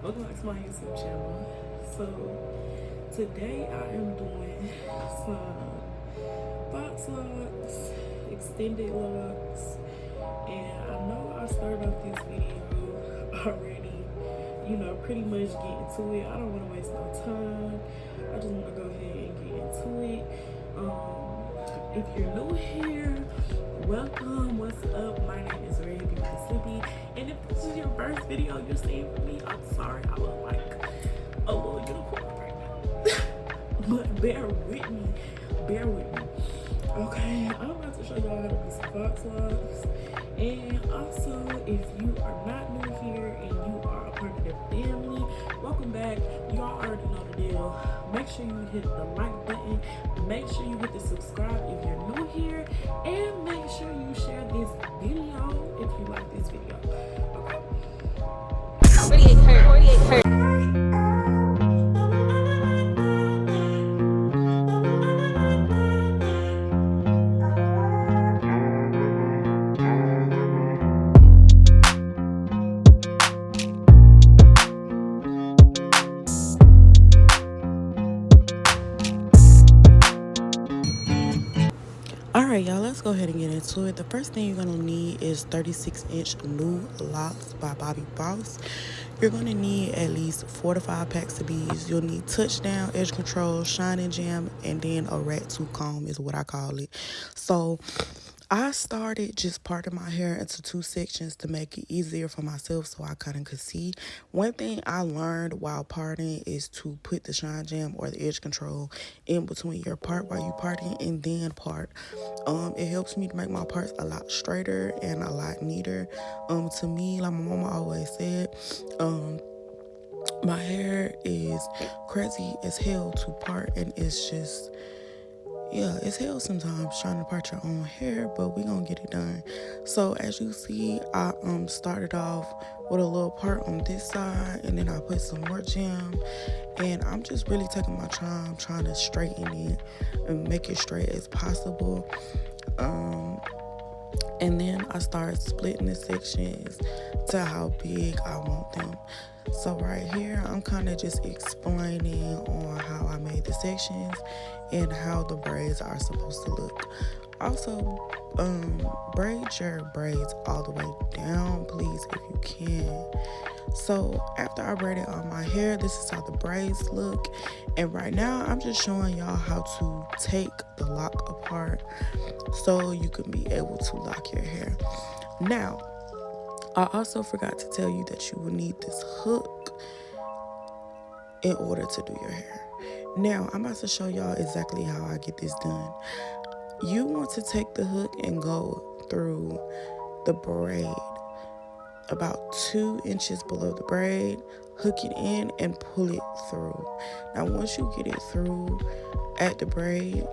Welcome back to my YouTube channel. So today I am doing some box locks, extended locks, and I know I started off this video already, pretty much getting to it. I don't want to waste no time. I just want to go ahead and get into it. If you're new here, welcome. What's up? My name is Red Beautiful Slippy, and if this is your first video you're seeing from me, I'm sorry I look like a little unicorn right now. But bear with me. Okay, I'm about to show y'all how to do some box locks. And also, if you are not new here and you are a part of the family, welcome back. Y'all already know the deal. Make sure you hit the like button. Make sure you hit the subscribe if you're new here. And make sure you share this video if you like this video. Okay? 48 hurt. Alright, y'all, let's go ahead and get into it. The first thing you're going to need is 36-inch new locks by Bobby Boss. You're going to need at least 4 to 5 packs of these. You'll need touchdown, edge control, shine and jam, and then a rat tooth comb is what I call it. So I started just parting my hair into 2 sections to make it easier for myself so I kind of could see. One thing I learned while parting is to put the shine jam or the edge control in between your part while you parting and then part. It helps me to make my parts a lot straighter and a lot neater. To me, like my mama always said, my hair is crazy as hell to part, and it's just, yeah, it's hell sometimes trying to part your own hair, but we gonna get it done. So as you see, I started off with a little part on this side, and then I put some more jam, and I'm just really taking my time trying to straighten it and make it straight as possible. And then I started splitting the sections to how big I want them. So right here, I'm kind of just explaining on how I made the sections and how the braids are supposed to look. Also, braid your braids all the way down, please, if you can. So after I braided all my hair, this is how the braids look. And right now, I'm just showing y'all how to take the lock apart so you can be able to lock your hair. Now, I also forgot to tell you that you will need this hook in order to do your hair. Now, I'm about to show y'all exactly how I get this done. You want to take the hook and go through the braid about 2 inches below the braid, hook it in and pull it through. Now, once you get it through at the braid,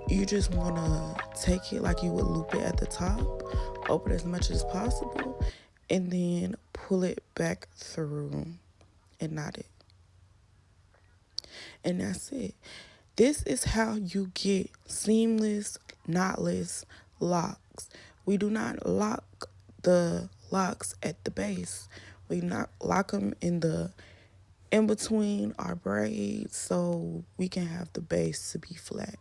you just want to take it like you would loop it at the top, open as much as possible, and then pull it back through and knot it. And that's it. This is how you get seamless, knotless locks. We do not lock the locks at the base. We not lock them in between our braids so we can have the base to be flat.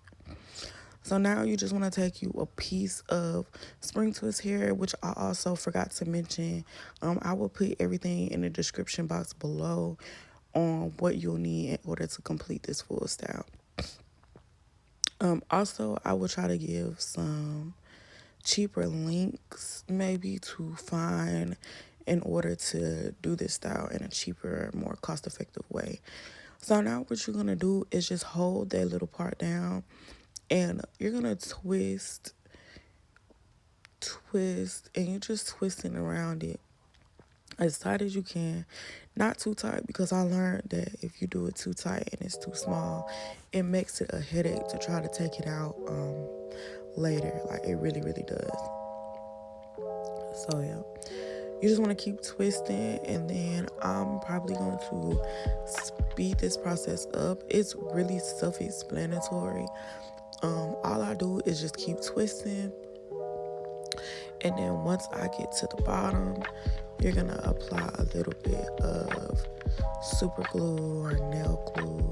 So now you just want to take you a piece of spring twist hair, which I also forgot to mention. I will put everything in the description box below on what you'll need in order to complete this full style. Also, I will try to give some cheaper links maybe to find in order to do this style in a cheaper, more cost-effective way. So now what you're going to do is just hold that little part down, and you're going to twist, and you're just twisting around it as tight as you can. Not too tight, because I learned that if you do it too tight and it's too small, it makes it a headache to try to take it out later. Like, it really, really does. So, yeah. You just want to keep twisting, and then I'm probably going to speed this process up. It's really self-explanatory. All I do is just keep twisting, and then once I get to the bottom, you're gonna apply a little bit of super glue or nail glue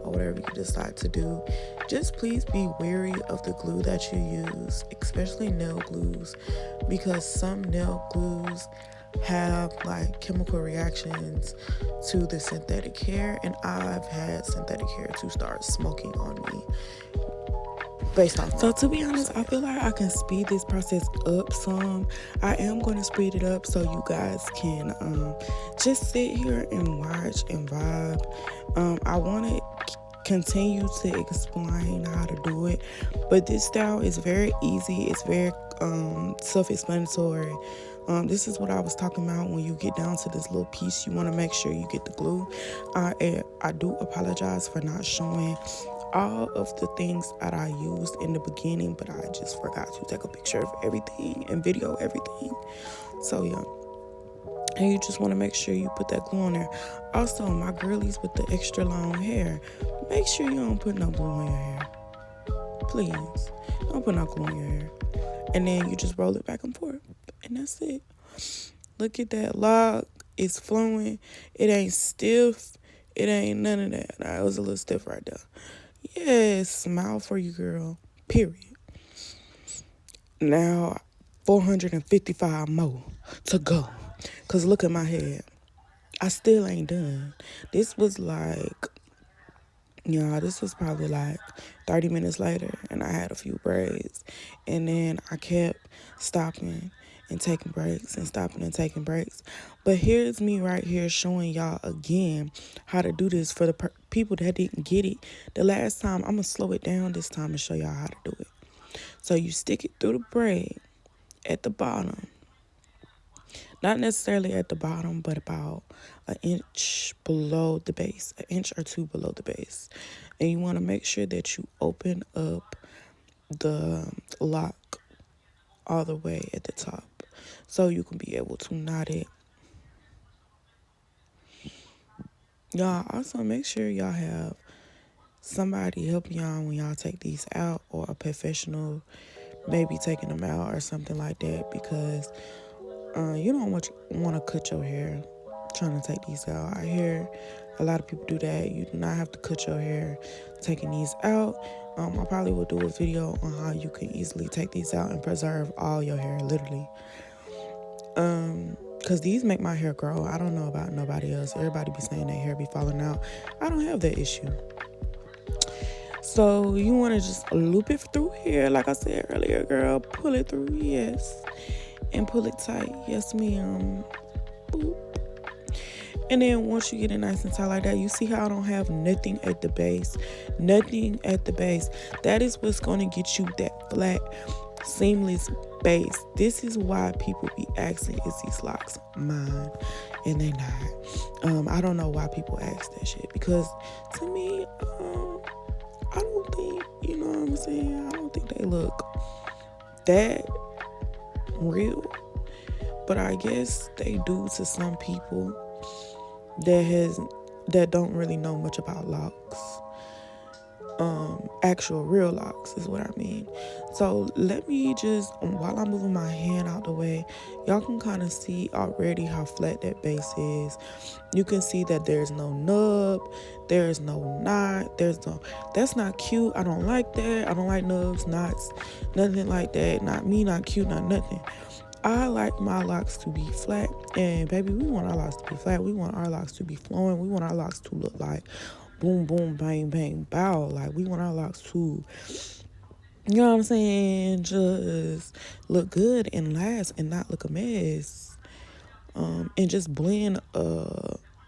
or whatever you decide to do, just please be wary of the glue that you use, especially nail glues, because some nail glues have like chemical reactions to the synthetic hair, and I've had synthetic hair to start smoking on me based off. So to be honest, I feel like I can speed this process up some. I am going to speed it up so you guys can just sit here and watch and vibe. I want to continue to explain how to do it, but this style is very easy. It's very self-explanatory. This is what I was talking about. When you get down to this little piece, you want to make sure you get the glue. I do apologize for not showing all of the things that I used in the beginning, but I just forgot to take a picture of everything and video everything. So yeah, and you just want to make sure you put that glue on there. Also, my girlies with the extra long hair, make sure you don't put no glue on your hair. Please, don't put no glue on your hair. And then you just roll it back and forth, and that's it. Look at that lock. It's flowing. It ain't stiff. It ain't none of that. Nah, it was a little stiff right there. Yes, smile for you, girl. Period. Now, 455 more to go. Because look at my head. I still ain't done. This was like, this was probably like 30 minutes later, and I had a few braids. And then I kept stopping and taking breaks and stopping and taking breaks. But here's me right here showing y'all again how to do this for the people that didn't get it the last time. I'm going to slow it down this time and show y'all how to do it. So you stick it through the braid at the bottom. Not necessarily at the bottom, but about an inch below the base, an inch or two below the base. And you want to make sure that you open up the lock all the way at the top so you can be able to knot it. Y'all also make sure y'all have somebody help y'all when y'all take these out, or a professional maybe taking them out or something like that, because you don't want to cut your hair trying to take these out. I hear a lot of people do that. You do not have to cut your hair taking these out. I probably will do a video on how you can easily take these out and preserve all your hair, literally. Because these make my hair grow. I don't know about nobody else. Everybody be saying their hair be falling out. I don't have that issue. So you want to just loop it through here, like I said earlier, girl. Pull it through, yes. And pull it tight, yes ma'am. Boop. And then once you get it nice and tight like that, you see how I don't have nothing at the base. Nothing at the base. That is what's going to get you that flat, seamless base. This is why people be asking, is these locks mine? And they not. I don't know why people ask that shit, because to me, I don't think, you know what I'm saying, I don't think they look that real, but I guess they do to some people that don't really know much about locks. Actual real locks is what I mean. So let me just, while I'm moving my hand out the way, y'all can kind of see already how flat that base is. You can see that there's no nub, there's no knot, that's not cute. I don't like that. I don't like nubs, knots, nothing like that. Not me, not cute, not nothing. I like my locks to be flat, and baby, we want our locks to be flat. We want our locks to be flowing. We want our locks to look like boom, boom, bang, bang, bow. Like, we want our locks to, you know what I'm saying, just look good and last and not look a mess. And just blend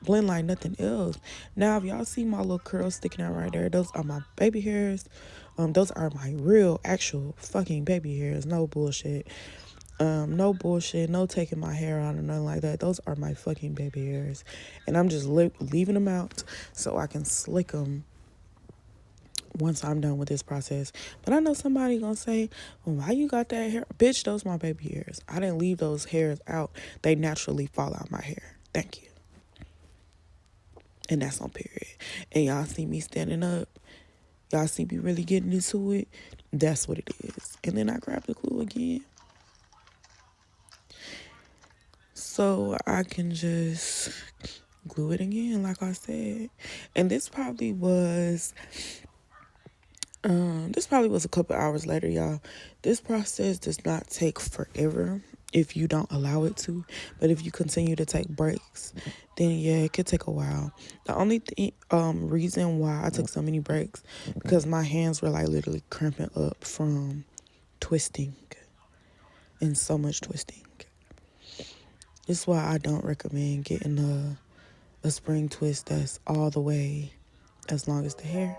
like nothing else. Now, if y'all see my little curls sticking out right there, those are my baby hairs. Those are my real, actual fucking baby hairs. No bullshit. No bullshit, no taking my hair out or nothing like that. Those are my fucking baby hairs. And I'm just leaving them out so I can slick them once I'm done with this process. But I know somebody gonna say, well, why you got that hair? Bitch, those my baby hairs. I didn't leave those hairs out. They naturally fall out my hair. Thank you. And that's on period. And y'all see me standing up. Y'all see me really getting into it. That's what it is. And then I grab the glue again, so I can just glue it again, like I said. And this probably was a couple hours later, y'all. This process does not take forever if you don't allow it to, but if you continue to take breaks, then yeah, it could take a while. The only reason why I took so many breaks, because my hands were like literally cramping up from twisting and so much twisting. This is why I don't recommend getting a spring twist that's all the way as long as the hair.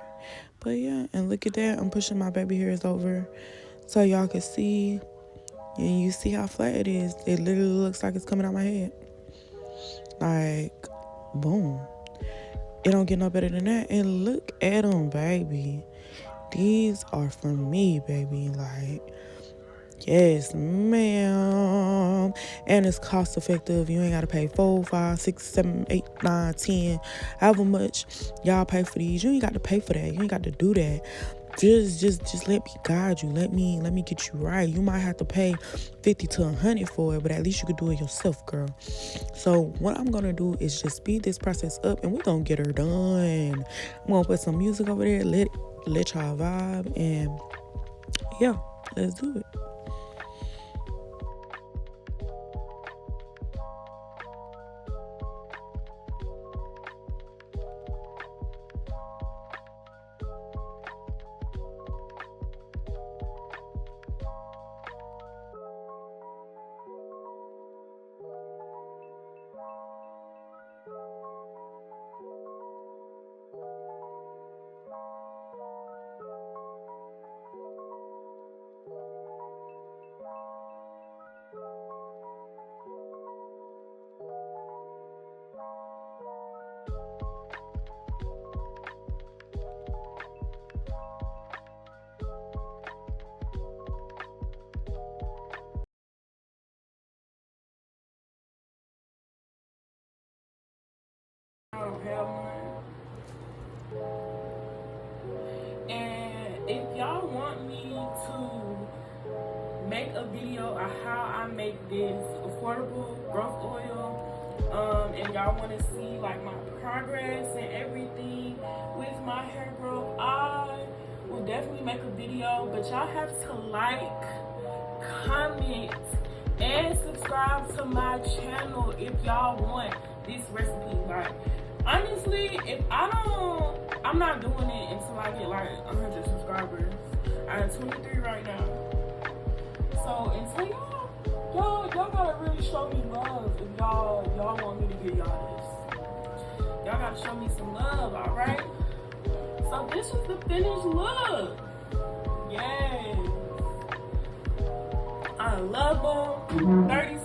But yeah, and look at that, I'm pushing my baby hairs over so y'all can see. And you see how flat it is. It literally looks like it's coming out my head. Like, boom. It don't get no better than that. And look at them, baby. These are for me, baby. Like, yes, ma'am. And it's cost effective. You ain't got to pay 4, 5, 6, 7, 8, 9, 10. However much y'all pay for these. You ain't got to pay for that. You ain't got to do that. Just let me guide you. Let me get you right. You might have to pay 50 to 100 for it, but at least you could do it yourself, girl. So what I'm gonna do is just speed this process up, and we're gonna get her done. I'm gonna put some music over there, let y'all vibe, and yeah, let's do it. And if y'all want me to make a video of how I make this affordable growth oil, and y'all want to see like my progress and everything with my hair growth, I will definitely make a video. But y'all have to like, comment, and subscribe to my channel if y'all want this recipe. Like, honestly, if I'm not doing it until I get like 100 subscribers. I have 23 right now. So until y'all gotta really show me love if y'all want me to give y'all this. Y'all gotta show me some love, alright? So this is the finished look. Yes. I love them. 30